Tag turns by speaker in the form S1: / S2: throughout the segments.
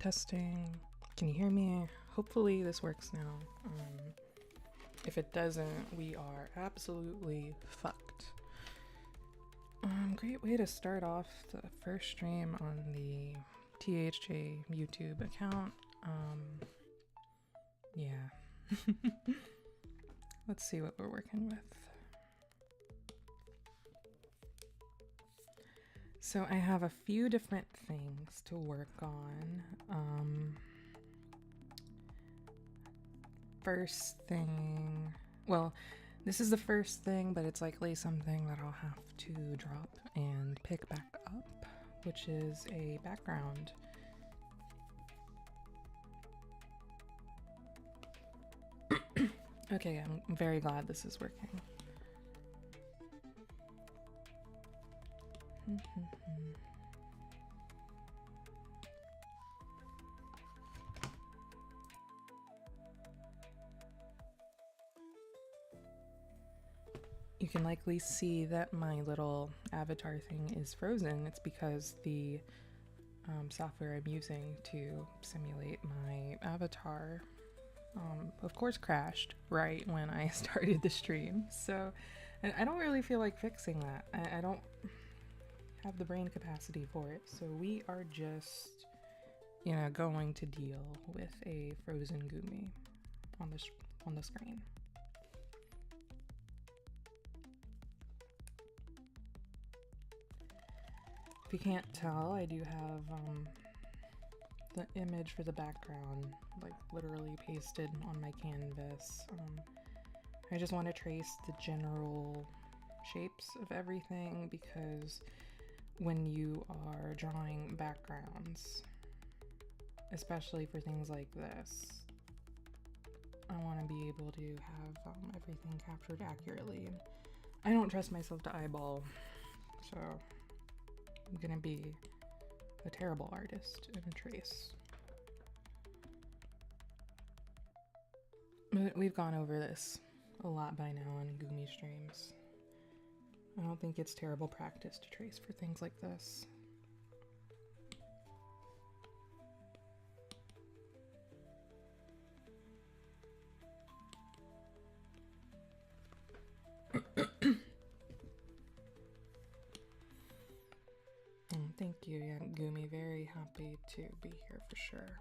S1: Testing. Can you hear me? Hopefully this works now. If it doesn't, we are absolutely fucked. Great way to start off the first stream on the THJ YouTube account. Yeah. Let's see what we're working with. So I have a few different things to work on. First thing, well, this is the first thing, but it's likely something that I'll have to drop and pick back up, which is a background. Okay, I'm very glad this is working. You can likely see that my little avatar thing is frozen. It's because the software I'm using to simulate my avatar of course crashed right when I started the stream. So I don't really feel like fixing that. I don't have the brain capacity for it. So we are just, going to deal with a frozen gumi on the screen. If you can't tell, I do have the image for the background like literally pasted on my canvas. I just want to trace the general shapes of everything because when you are drawing backgrounds, especially for things like this, I want to be able to have everything captured accurately. And I don't trust myself to eyeball, so I'm gonna be a terrible artist and trace. But we've gone over this a lot by now on Gumi streams. I don't think it's terrible practice to trace for things like this. Thank you, yeah, Gumi. Very happy to be here for sure.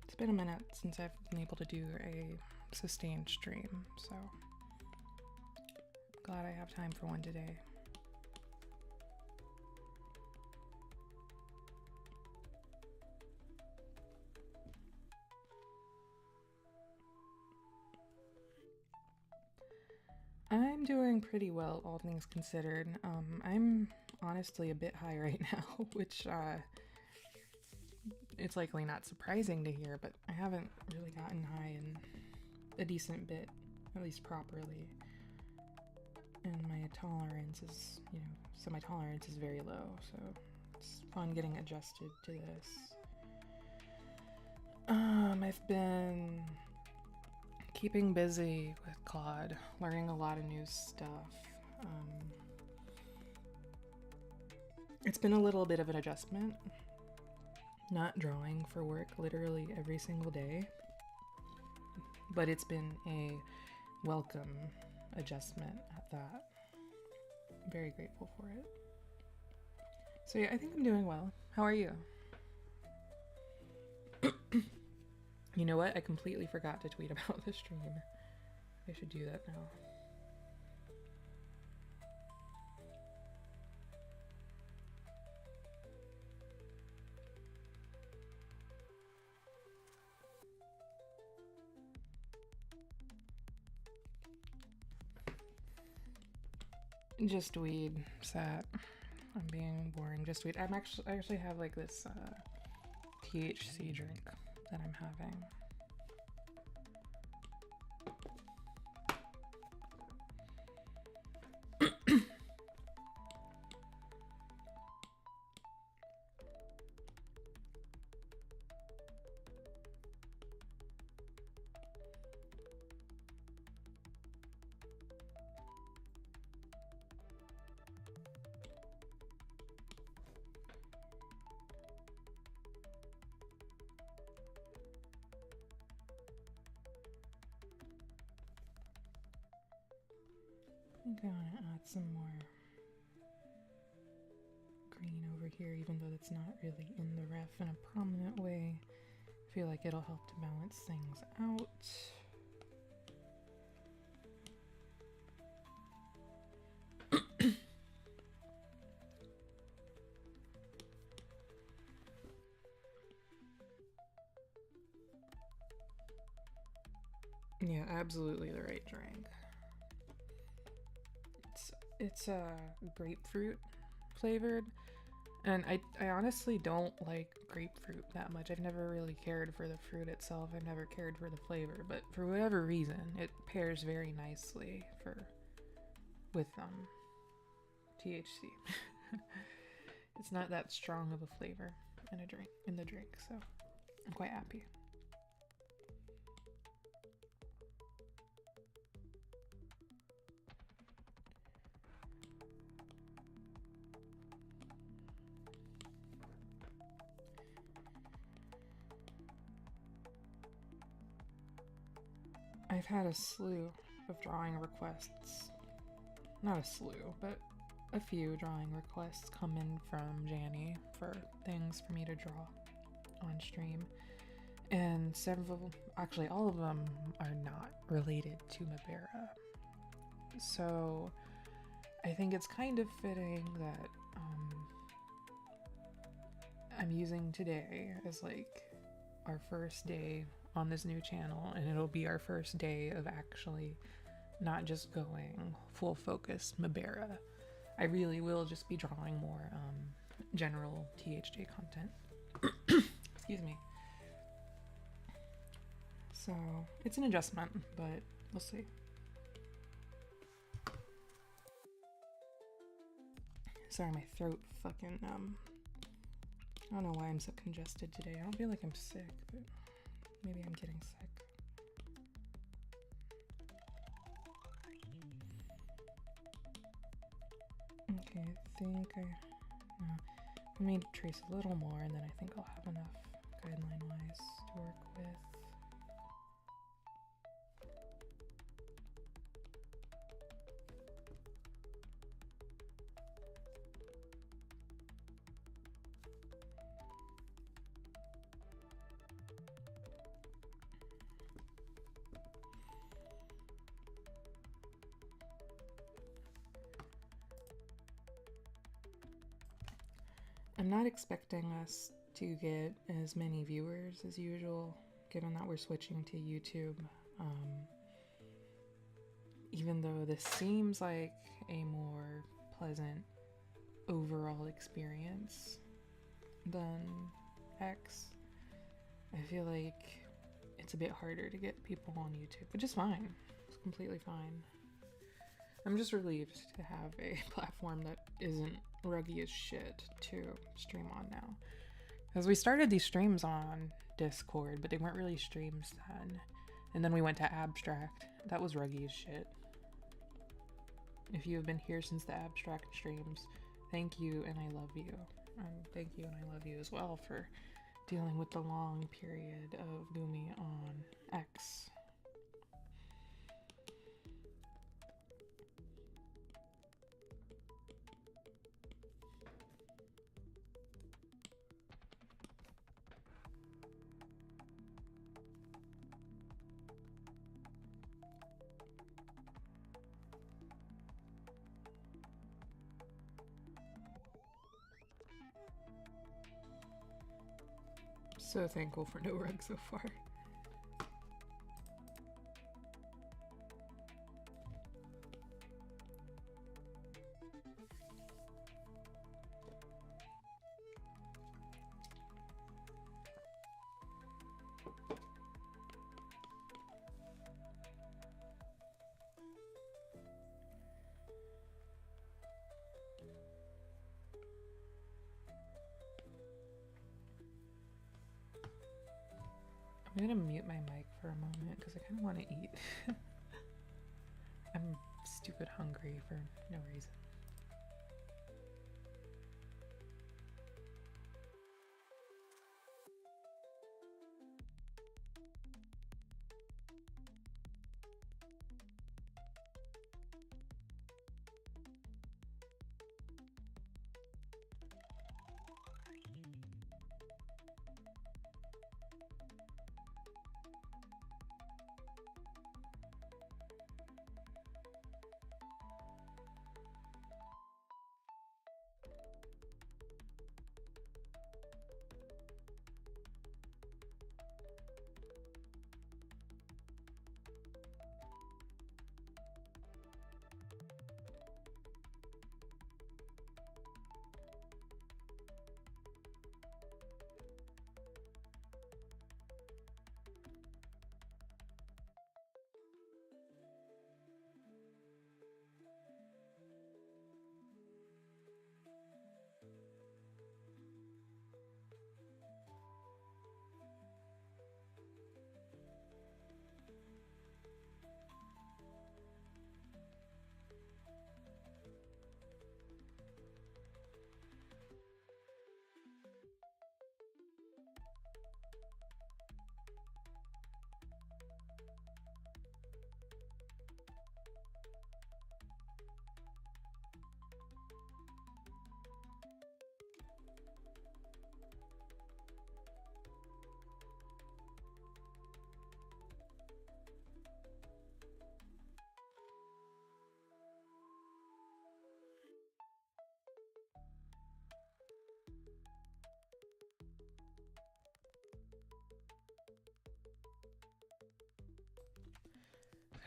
S1: It's been a minute since I've been able to do a sustained stream, so I'm glad I have time for one today. I'm doing pretty well, all things considered. I'm honestly a bit high right now, which it's likely not surprising to hear, but I haven't really gotten high in a decent bit, at least properly. And my tolerance is, so my tolerance is very low, so it's fun getting adjusted to this. I've been keeping busy with Claude, learning a lot of new stuff. It's been a little bit of an adjustment, not drawing for work literally every single day, but it's been a welcome adjustment at that. I'm very grateful for it. So yeah, I think I'm doing well. How are you? You know what? I completely forgot to tweet about the stream. I should do that now. Just weed, sat. I'm being boring. Just weed. I actually have like this THC drink that I'm having. think I want to add some more green over here, even though it's not really in the ref in a prominent way. I feel like it'll help to balance things out. Yeah, absolutely the right drink. It's grapefruit flavored, and I honestly don't like grapefruit that much. I've never really cared for the fruit itself. I've never cared for the flavor, but for whatever reason, it pairs very nicely with THC. It's not that strong of a flavor in the drink, so I'm quite happy. I've had a slew of drawing requests. Not a slew, but a few drawing requests come in from Janny for things for me to draw on stream. And several, actually all of them are not related to Mabera. So I think it's kind of fitting that I'm using today as like our first day on this new channel, and it'll be our first day of actually not just going full focus Mabera. I really will just be drawing more general THJ content. Excuse me. So it's an adjustment, but we'll see. Sorry, my throat fucking I don't know why I'm so congested today. I don't feel like I'm sick, but maybe I'm getting sick. Okay, I think let me trace a little more, and then I think I'll have enough guideline-wise to work with. I'm not expecting us to get as many viewers as usual, given that we're switching to YouTube. Even though this seems like a more pleasant overall experience than X, I feel like it's a bit harder to get people on YouTube, which is fine. It's completely fine. I'm just relieved to have a platform that isn't ruggy as shit to stream on now. Because we started these streams on Discord, but they weren't really streams then. And then we went to Abstract. That was ruggy as shit. If you have been here since the Abstract streams, thank you and I love you. Thank you and I love you as well for dealing with the long period of Gumi on X. So thankful for no rug so far. I'm gonna mute my mic for a moment because I kind of want to eat. I'm stupid hungry for no reason.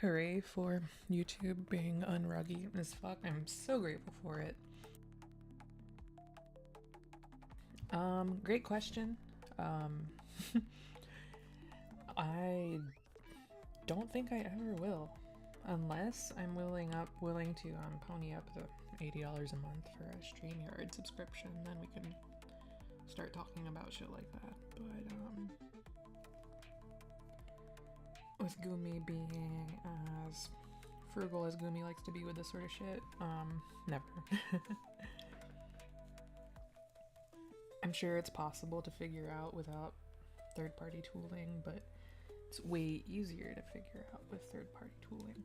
S1: Hooray for YouTube being unruggy as fuck. I'm so grateful for it. Great question. I don't think I ever will, unless I'm willing to pony up the $80 a month for a StreamYard subscription. Then we can start talking about shit like that. But with Gumi being as frugal as Gumi likes to be with this sort of shit, never. I'm sure it's possible to figure out without third-party tooling, but it's way easier to figure out with third-party tooling.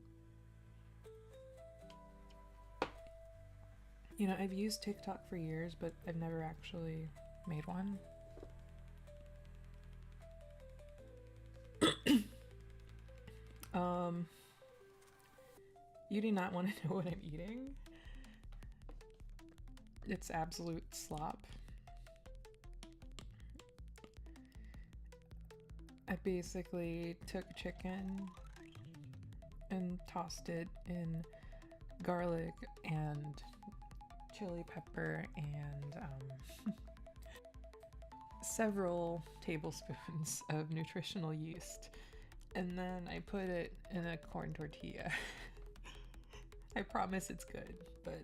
S1: You know, I've used TikTok for years, but I've never actually made one. You do not want to know what I'm eating. It's absolute slop. I basically took chicken and tossed it in garlic and chili pepper and several tablespoons of nutritional yeast, and then I put it in a corn tortilla. I promise it's good, but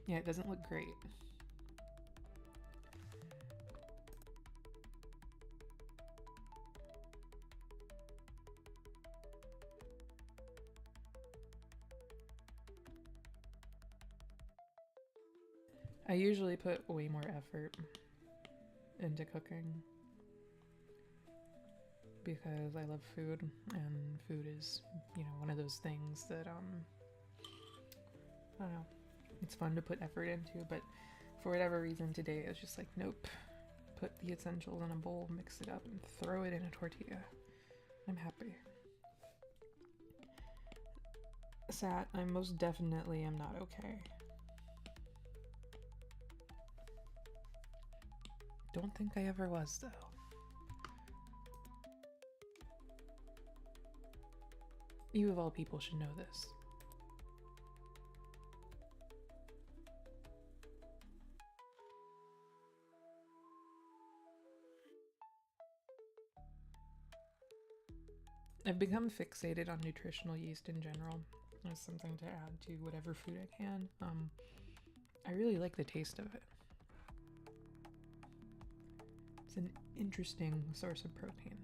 S1: yeah, it doesn't look great. I usually put way more effort into cooking because I love food, and food is, you know, one of those things that I don't know, it's fun to put effort into, but for whatever reason today I was just like, nope, put the essentials in a bowl, mix it up, and throw it in a tortilla. I'm happy. Sat, I most definitely am not okay. Don't think I ever was, though. You of all people should know this. I've become fixated on nutritional yeast in general as something to add to whatever food I can. I really like the taste of it. It's an interesting source of protein.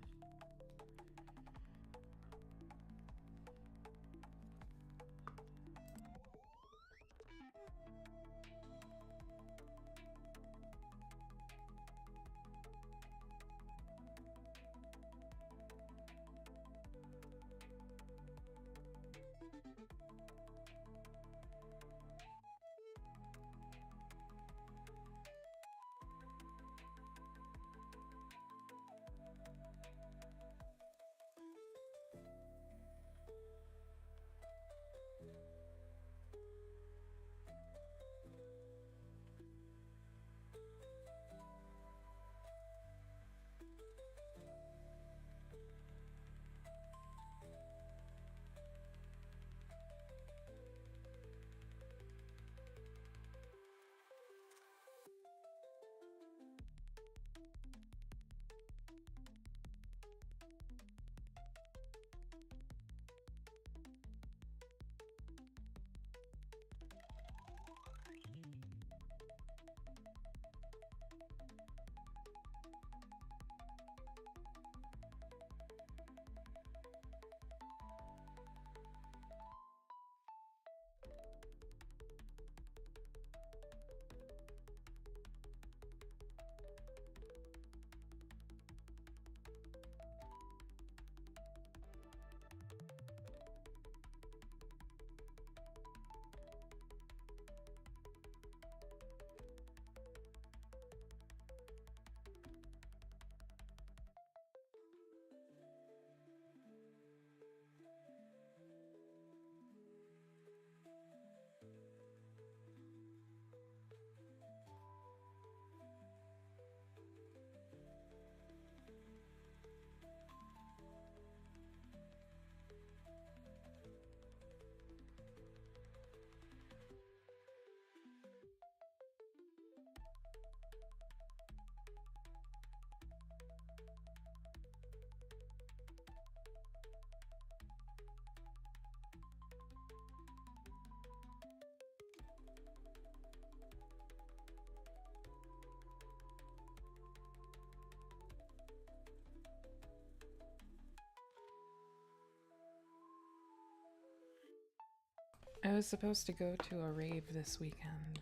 S1: I was supposed to go to a rave this weekend.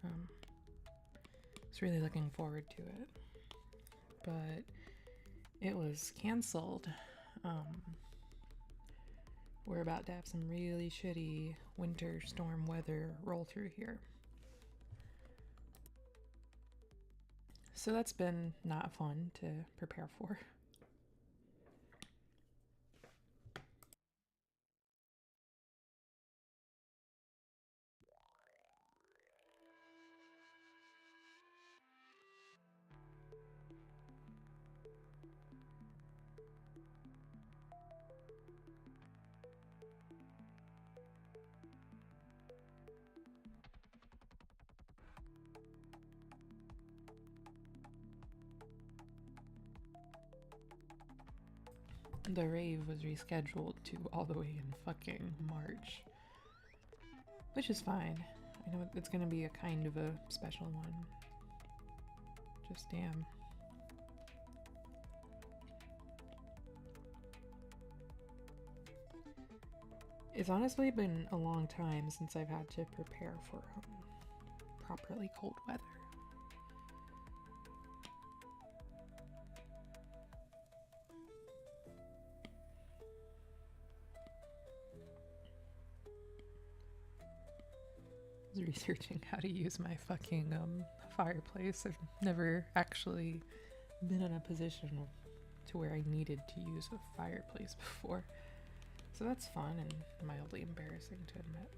S1: Um, I was really looking forward to it, but it was canceled. Um, we're about to have some really shitty winter storm weather roll through here. So that's been not fun to prepare for. The rave was rescheduled to all the way in fucking March, which is fine. I know it's gonna be a kind of a special one. Just damn. It's honestly been a long time since I've had to prepare for properly cold weather. I was researching how to use my fucking fireplace. I've never actually been in a position to where I needed to use a fireplace before. So that's fun and mildly embarrassing to admit.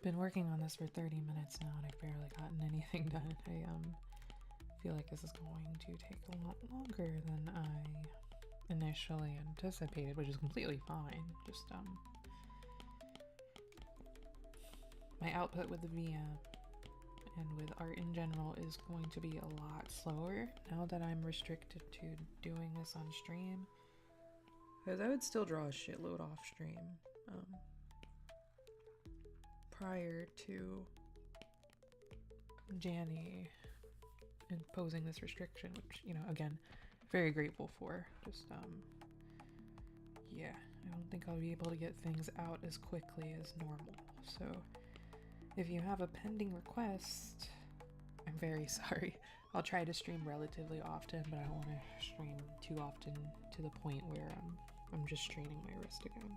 S1: Been working on this for 30 minutes now and I've barely gotten anything done. I feel like this is going to take a lot longer than I initially anticipated, which is completely fine. Just my output with the VM and with art in general is going to be a lot slower now that I'm restricted to doing this on stream. Because I would still draw a shitload off stream. Prior to Janny imposing this restriction, which, you know, again, very grateful for. Just, yeah, I don't think I'll be able to get things out as quickly as normal. So, if you have a pending request, I'm very sorry. I'll try to stream relatively often, but I don't want to stream too often to the point where I'm just straining my wrist again.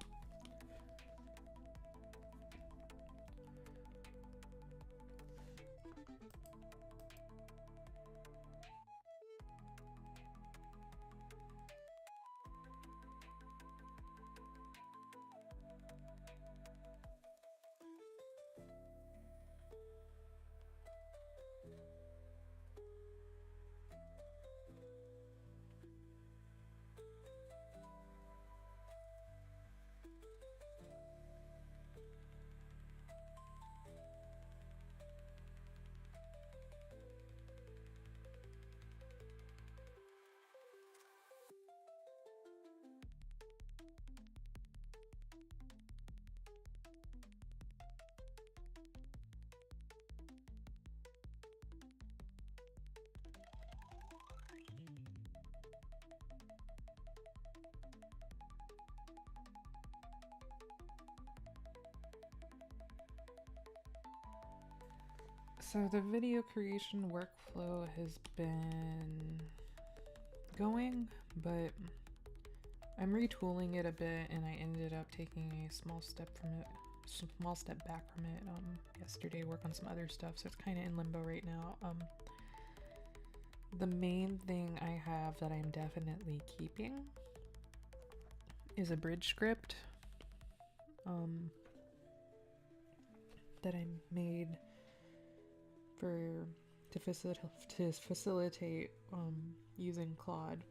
S1: So the video creation workflow has been going, but I'm retooling it a bit, and I ended up taking a small step back from it yesterday, work on some other stuff, so it's kind of in limbo right now. The main thing I have that I'm definitely keeping is a bridge script that I made to facilitate using Claude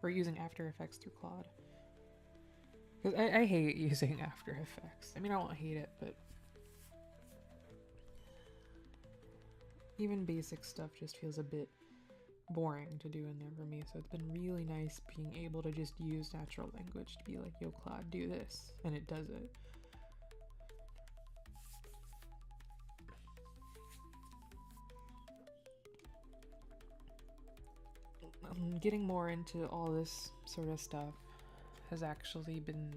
S1: using After Effects through Claude. Because I hate using After Effects. I mean, I won't hate it, but even basic stuff just feels a bit boring to do in there for me. So it's been really nice being able to just use natural language to be like, yo, Claude, do this, and it does it. Getting more into all this sort of stuff has actually been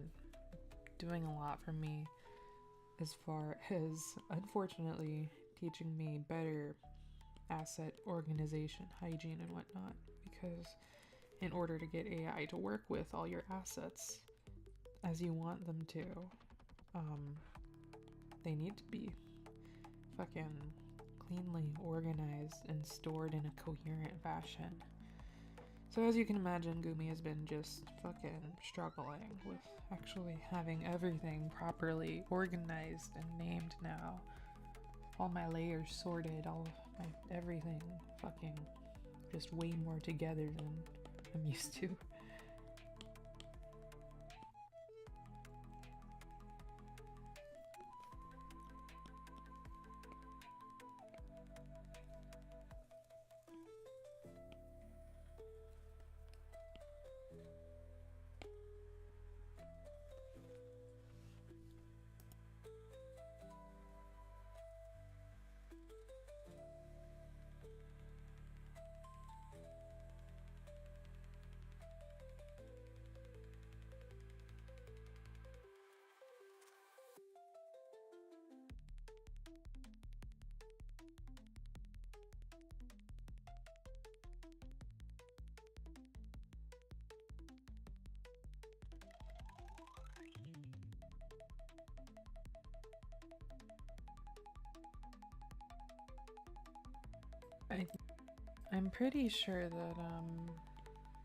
S1: doing a lot for me, as far as, unfortunately, teaching me better asset organization, hygiene, and whatnot. Because in order to get AI to work with all your assets as you want them to, they need to be fucking cleanly organized and stored in a coherent fashion. So as you can imagine, Gumi has been just fucking struggling with actually having everything properly organized and named now. All my layers sorted, all my everything fucking just way more together than I'm used to. I'm pretty sure that,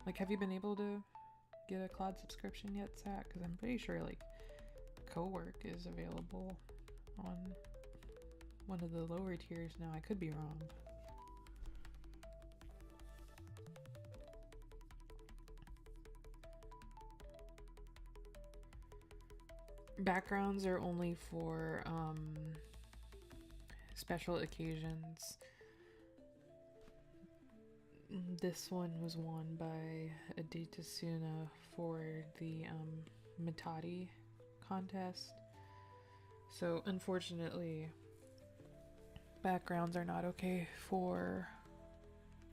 S1: like, have you been able to get a Claude subscription yet, Zach? Because I'm pretty sure, like, co-work is available on one of the lower tiers now. I could be wrong. Backgrounds are only for special occasions. This one was won by Adita Suna for the Matati contest. So unfortunately, backgrounds are not okay for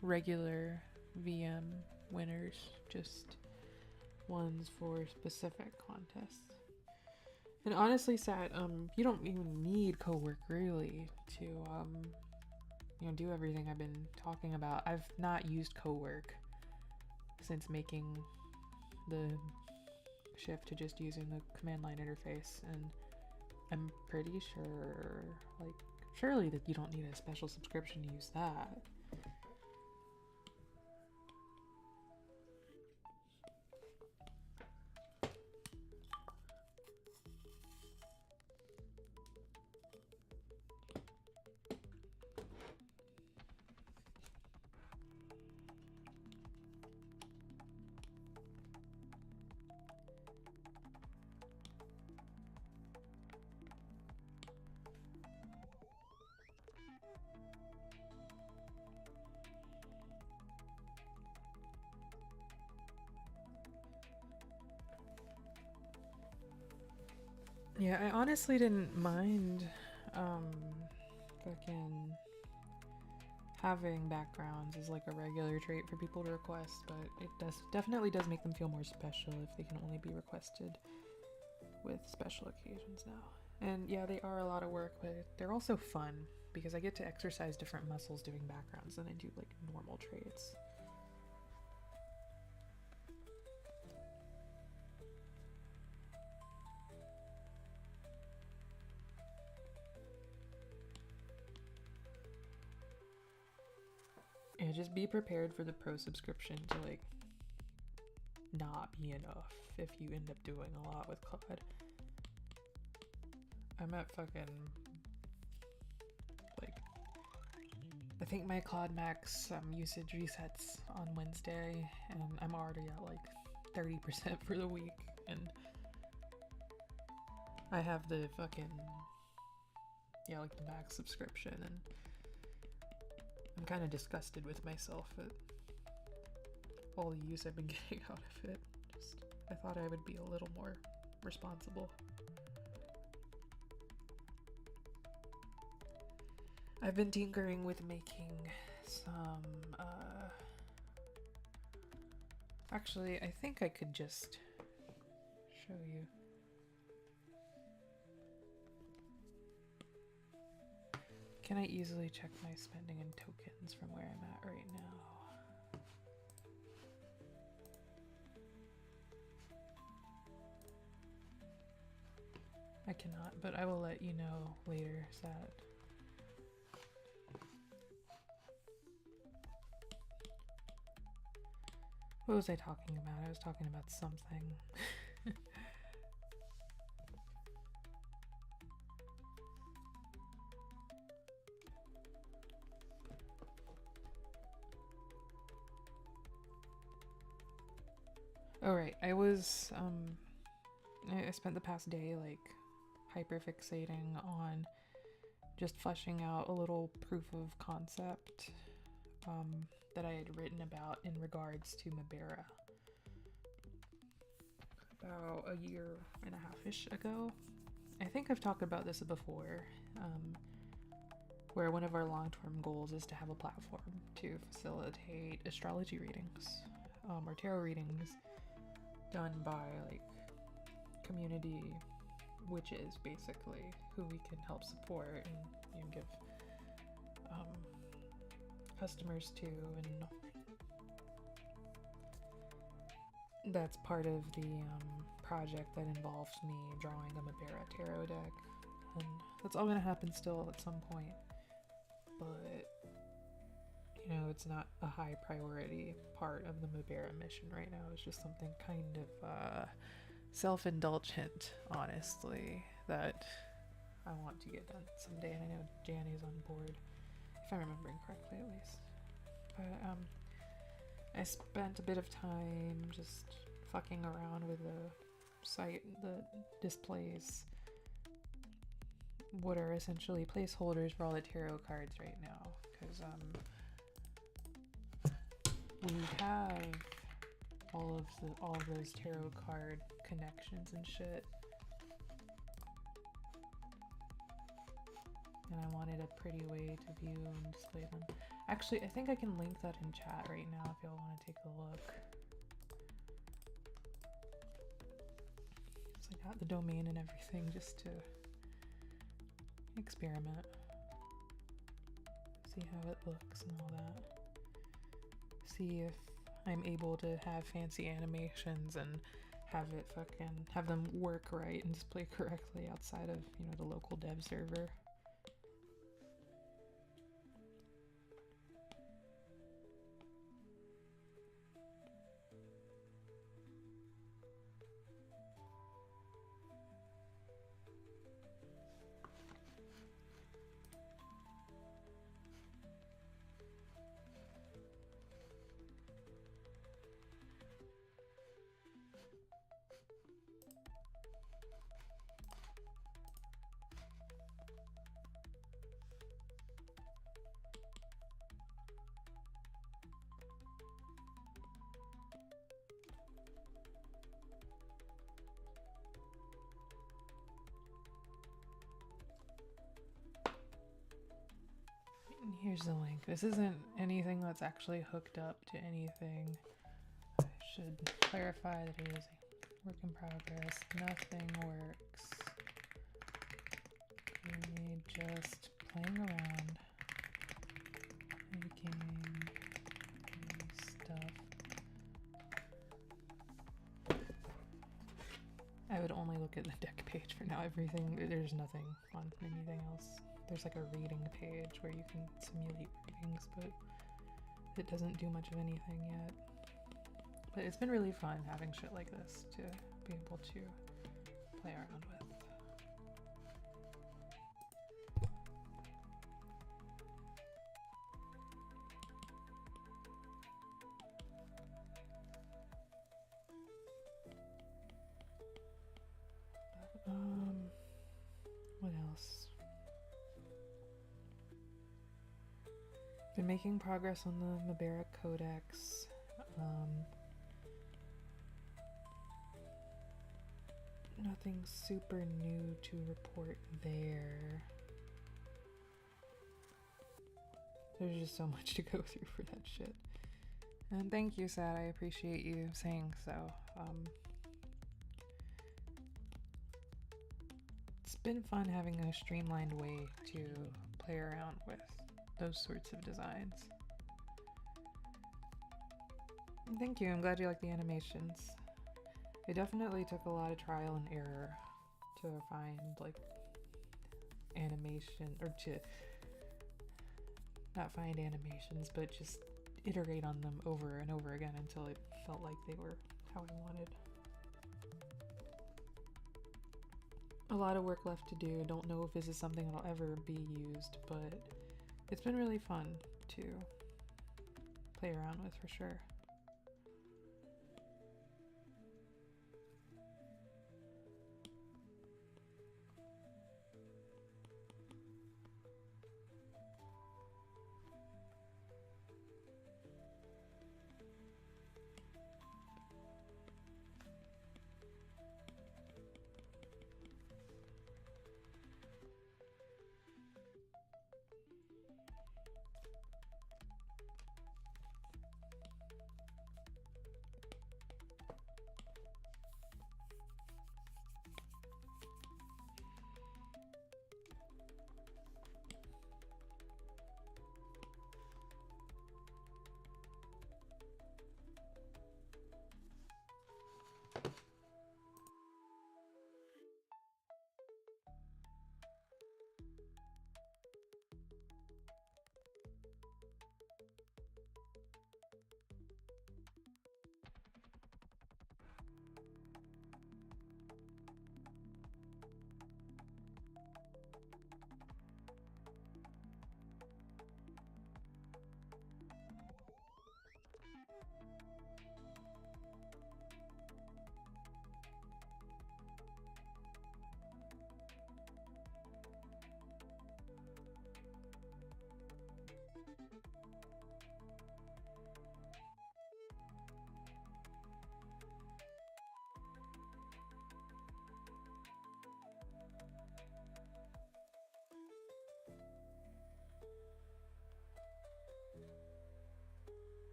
S1: regular VM winners, just ones for specific contests. And honestly, Sat, you don't even need co-work really to do everything I've been talking about. I've not used co-work since making the shift to just using the command line interface, and I'm pretty sure, like, surely that you don't need a special subscription to use that. Yeah, I honestly didn't mind fucking having backgrounds as like a regular trait for people to request, but it definitely does make them feel more special if they can only be requested with special occasions now. And yeah, they are a lot of work, but they're also fun because I get to exercise different muscles doing backgrounds than I do like normal traits. Yeah, just be prepared for the pro subscription to like not be enough if you end up doing a lot with Claude. I'm at fucking like, I think my Claude Max usage resets on Wednesday, and I'm already at like 30% for the week, and I have the fucking, yeah, like the max subscription, and I'm kind of disgusted with myself at all the use I've been getting out of it. Just, I thought I would be a little more responsible. I've been tinkering with making some, actually, I think I could just show you. Can I easily check my spending in tokens from where I'm at right now? I cannot, but I will let you know later, Sat. What was I talking about? I was talking about something. Oh right, I was I spent the past day like hyperfixating on just fleshing out a little proof of concept that I had written about in regards to Mabera about a year and a half-ish ago. I think I've talked about this before, where one of our long-term goals is to have a platform to facilitate astrology readings or tarot readings done by like community witches, basically, who we can help support and give customers to, and that's part of the project that involves me drawing a Mabera tarot deck, and that's all gonna happen still at some point. But you know, it's not a high priority part of the Mubera mission right now. It's just something kind of self-indulgent, honestly, that I want to get done someday, and I know Janny's on board, if I'm remembering correctly at least. But I spent a bit of time just fucking around with the site that displays what are essentially placeholders for all the tarot cards right now, because we have all of those tarot card connections and shit, and I wanted a pretty way to view and display them. Actually, I think I can link that in chat right now if y'all want to take a look. So I got the domain and everything just to experiment, see how it looks and all that. See if I'm able to have fancy animations and have them work right and display correctly outside of, you know, the local dev server. Here's the link. This isn't anything that's actually hooked up to anything. I should clarify that it is a work in progress. Nothing works. Really just playing around, making stuff. I would only look at the deck page for now. There's nothing on anything else. There's like a reading page where you can simulate readings, but it doesn't do much of anything yet. But it's been really fun having shit like this to be able to play around with. What else? Been making progress on the Mubera Codex. Nothing super new to report there. There's just so much to go through for that shit. And thank you, Sad. I appreciate you saying so. It's been fun having a streamlined way to play around with those sorts of designs. And thank you. I'm glad you like the animations. It definitely took a lot of trial and error to find like animation, or to not find animations, but just iterate on them over and over again until it felt like they were how I wanted. A lot of work left to do. Don't know if this is something that'll ever be used, but it's been really fun to play around with for sure.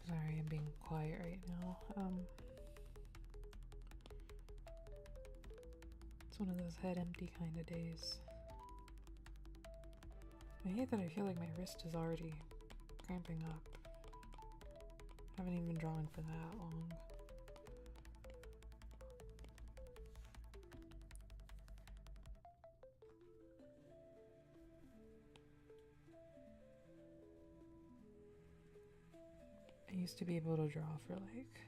S1: Sorry, I'm being quiet right now. It's one of those head empty kind of days. I hate that I feel like my wrist is already cramping up. I haven't even been drawing for that long. I used to be able to draw for like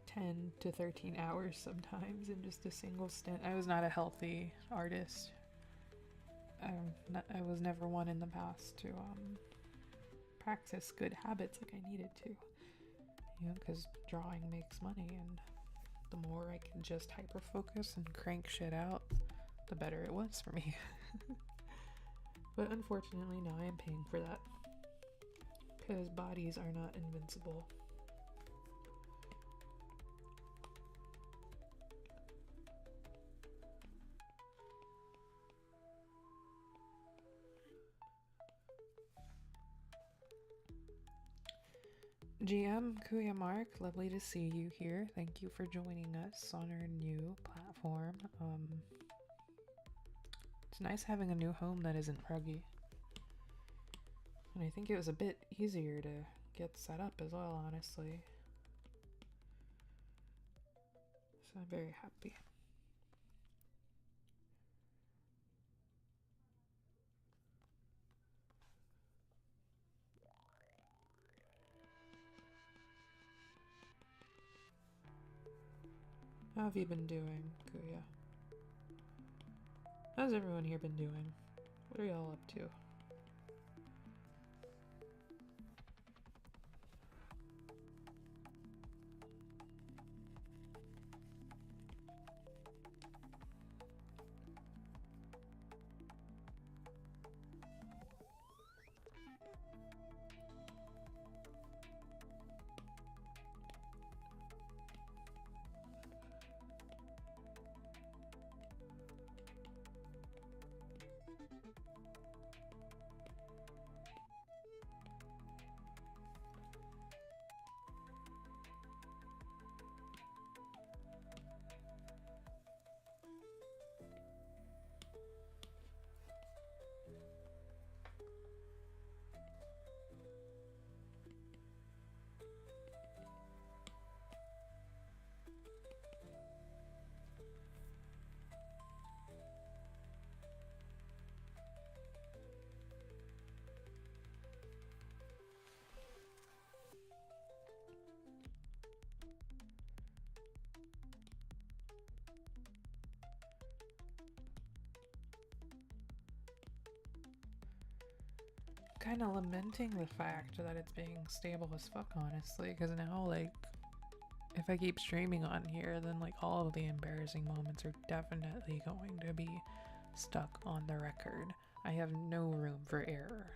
S1: 10 to 13 hours sometimes in just a single stint. I was not a healthy artist. I was never one in the past to practice good habits like I needed to. You know, because drawing makes money, and the more I could just hyper focus and crank shit out, the better it was for me. But unfortunately, now I am paying for that. Because bodies are not invincible. GM Kuya Mark, lovely to see you here. Thank you for joining us on our new platform. It's nice having a new home that isn't ruggy. And I think it was a bit easier to get set up as well, honestly. So I'm very happy. How have you been doing, Kuya? How's everyone here been doing? What are y'all up to? Kind of lamenting the fact that it's being stable as fuck, honestly, because now, like, if I keep streaming on here, then, like, all of the embarrassing moments are definitely going to be stuck on the record. I have no room for error.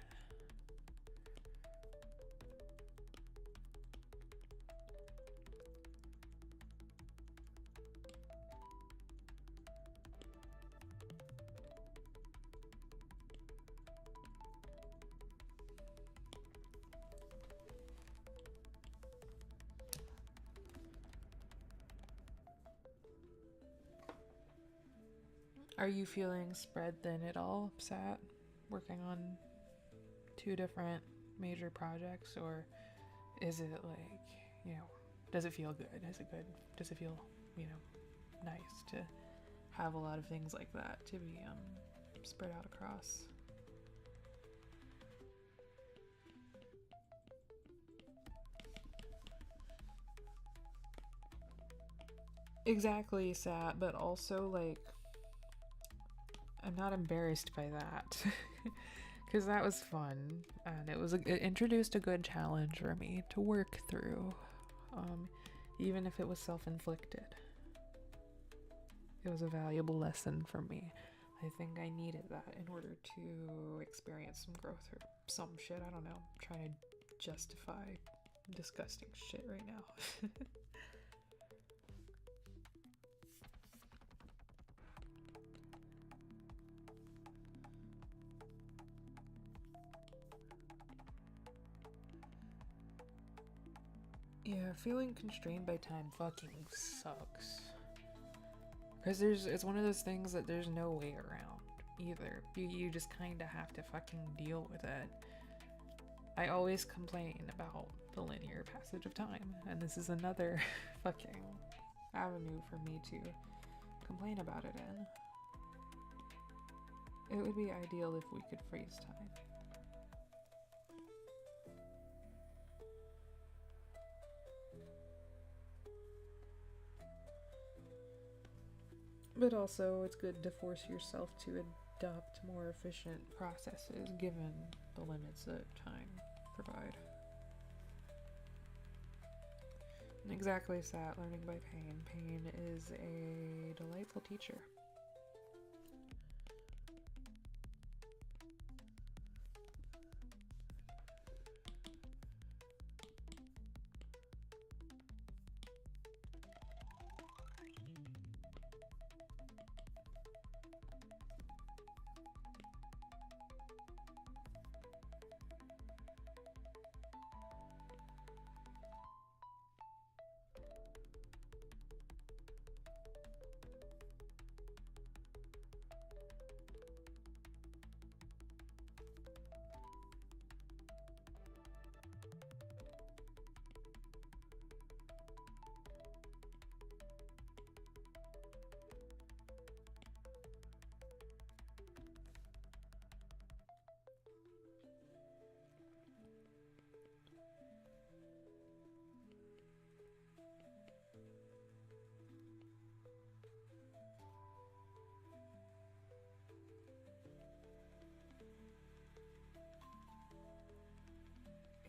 S1: Are you feeling spread thin at all, Sat? Working on 2 different major projects, or is it like, you know, does it feel good? Is it good? Does it feel, you know, nice to have a lot of things like that to be spread out across? Exactly, Sat, but also, like, I'm not embarrassed by that. Because that was fun, and it introduced a good challenge for me to work through, even if it was self-inflicted. It was a valuable lesson for me. I think I needed that in order to experience some growth or some shit. I don't know. I'm trying to justify disgusting shit right now. Yeah, feeling constrained by time fucking sucks. Because it's one of those things that there's no way around either. You just kind of have to fucking deal with it. I always complain about the linear passage of time, and this is another fucking avenue for me to complain about it in. It would be ideal if we could freeze time. But also, it's good to force yourself to adopt more efficient processes given the limits that time provide. And exactly that, learning by pain. Pain is a delightful teacher.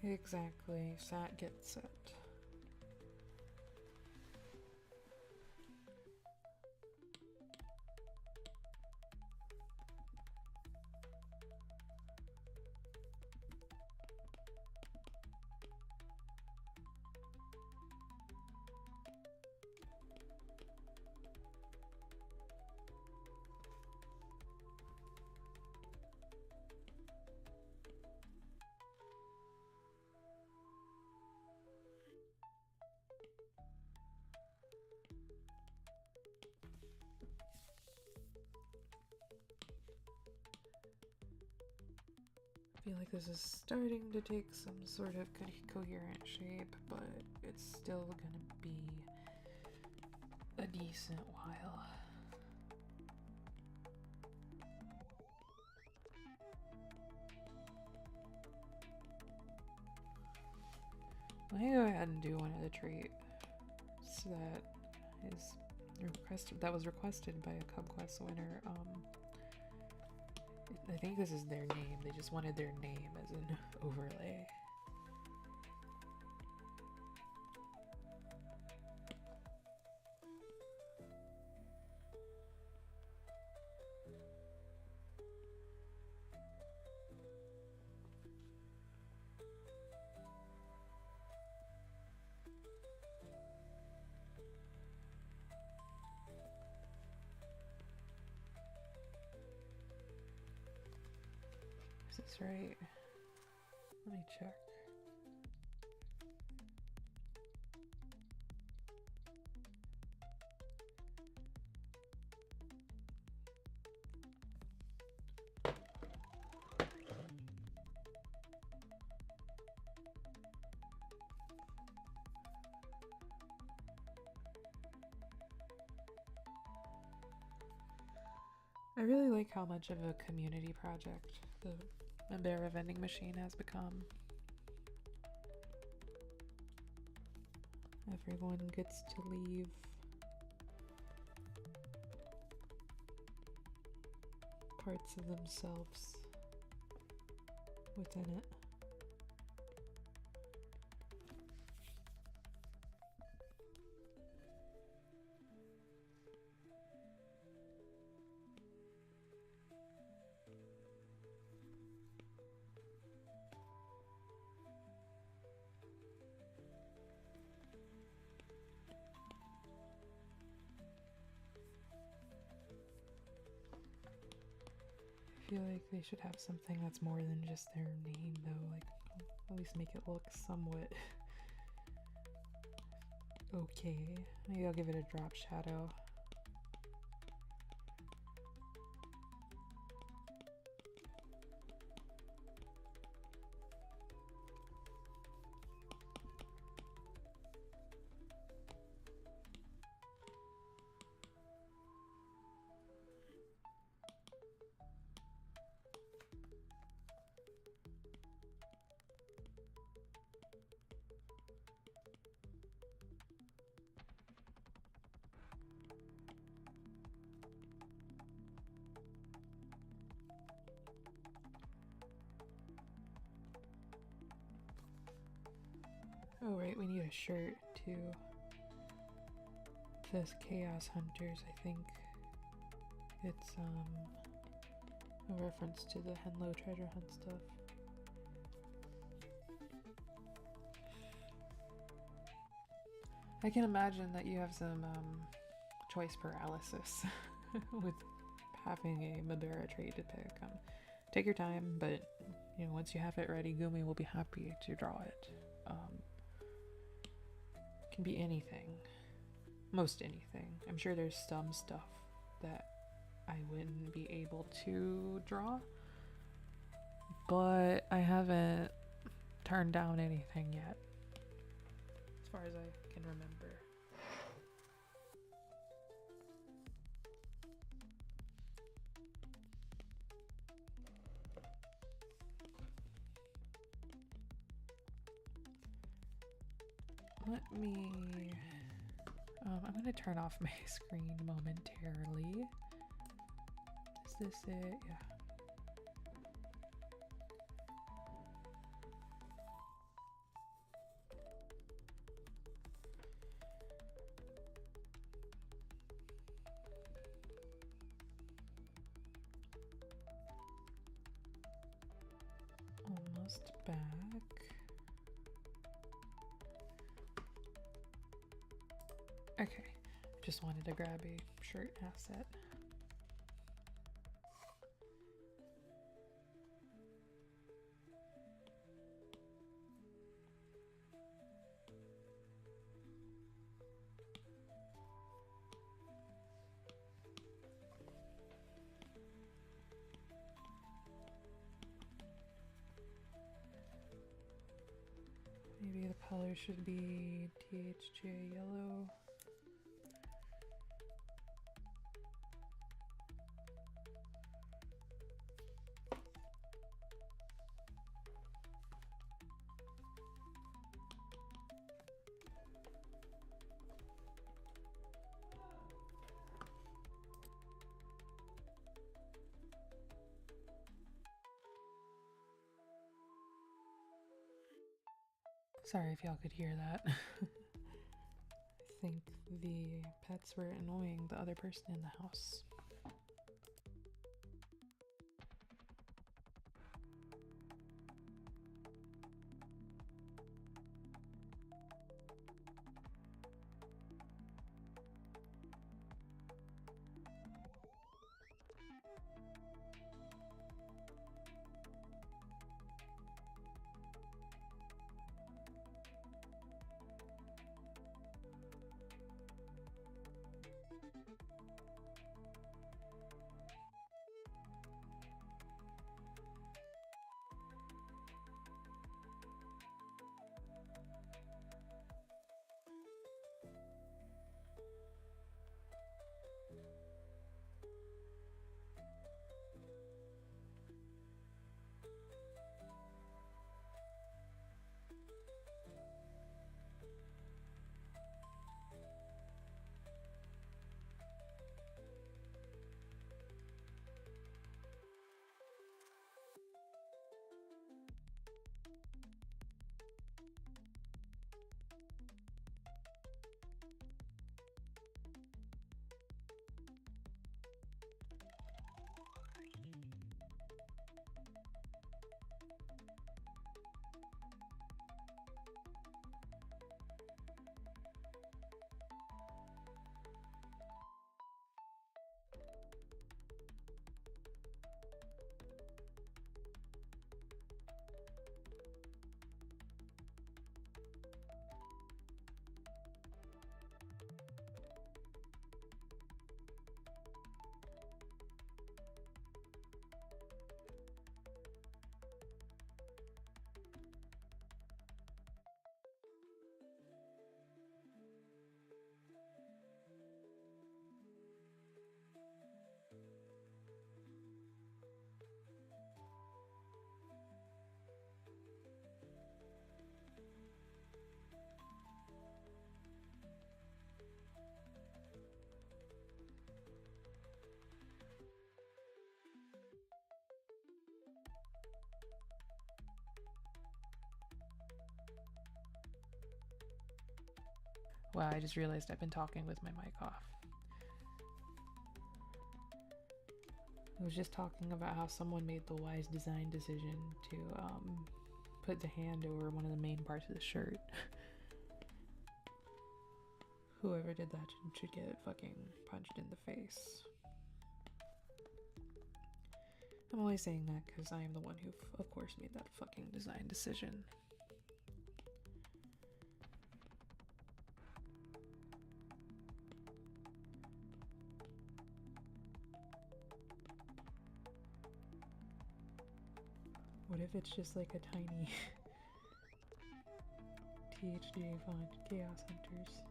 S1: Exactly, Sat gets it. I feel like this is starting to take some sort of coherent shape, but it's still gonna be a decent while. Let me go ahead and do one of the traits that was requested by a Cub Quest winner. I think this is their name. They just wanted their name as an overlay. Is this right? Let me check. I really like how much of a community project the Embera vending machine has become. Everyone gets to leave parts of themselves within it. feel like they should have something that's more than just their name, though. Like, at least make it look somewhat okay. Maybe I'll give it a drop shadow. Oh right, we need a shirt too. This Chaos Hunters, I think it's a reference to the Henlo treasure hunt stuff. I can imagine that you have some choice paralysis with having a Mabera trait to pick. Take your time, but you know, once you have it ready, Gumi will be happy to draw it. Can be anything, most anything. I'm sure there's some stuff that I wouldn't be able to draw, but I haven't turned down anything yet, as far as I can remember. Let me, I'm going to turn off my screen momentarily. Is this it? Yeah. Almost back. Okay, just wanted to grab a shirt asset. Maybe the color should be THJ yellow. Sorry if y'all could hear that. I think the pets were annoying the other person in the house. Wow, I just realized I've been talking with my mic off. I was just talking about how someone made the wise design decision to put the hand over one of the main parts of the shirt. Whoever did that should get fucking punched in the face. I'm only saying that because I am the one who, of course, made that fucking design decision. What if it's just like a tiny THJ font, Chaos Hunters?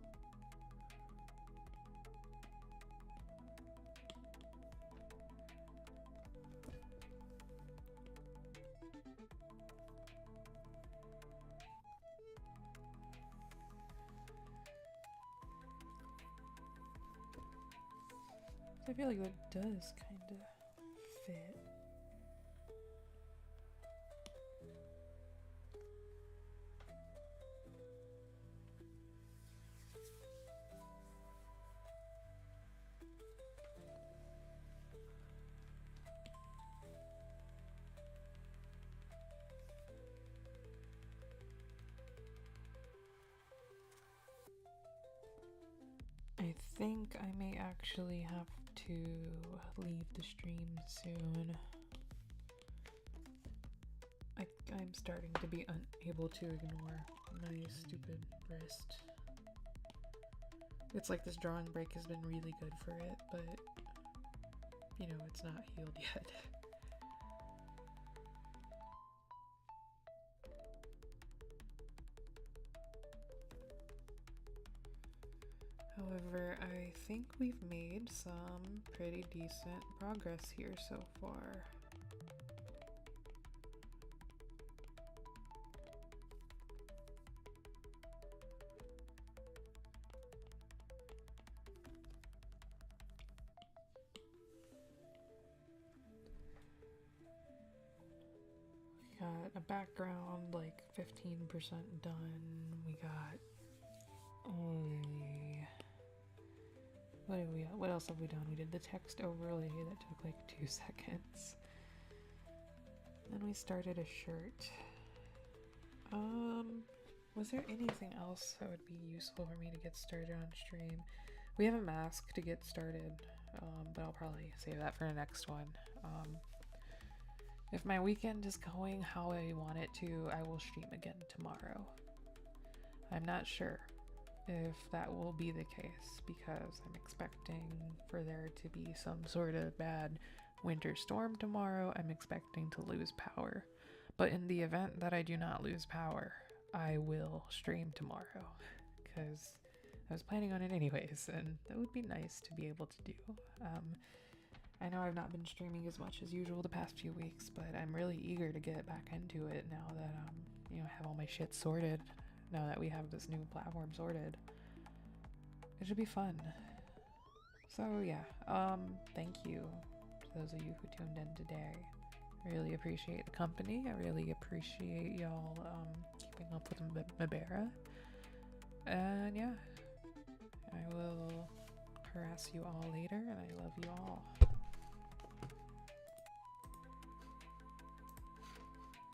S1: I feel like that does kind of fit. I think I may actually have to leave the stream soon. I'm starting to be unable to ignore my stupid wrist. It's like this drawing break has been really good for it, but you know, it's not healed yet. However, I think we've made some pretty decent progress here so far. We got a background like 15% done. We got what else have we done? We did the text overlay that took like 2 seconds. Then we started a shirt. Was there anything else that would be useful for me to get started on stream? We have a mask to get started, but I'll probably save that for the next one. If my weekend is going how I want it to, I will stream again tomorrow. I'm not sure if that will be the case because I'm expecting for there to be some sort of bad winter storm tomorrow. I'm expecting to lose power. But in the event that I do not lose power, I will stream tomorrow because I was planning on it anyways, and that would be nice to be able to do. I know I've not been streaming as much as usual the past few weeks, but I'm really eager to get back into it now that you know, I have all my shit sorted. Now that we have this new platform sorted, it should be fun. So yeah, thank you to those of you who tuned in today. I really appreciate the company. I really appreciate y'all keeping up with Mabera. And yeah, I will harass you all later, and I love you all.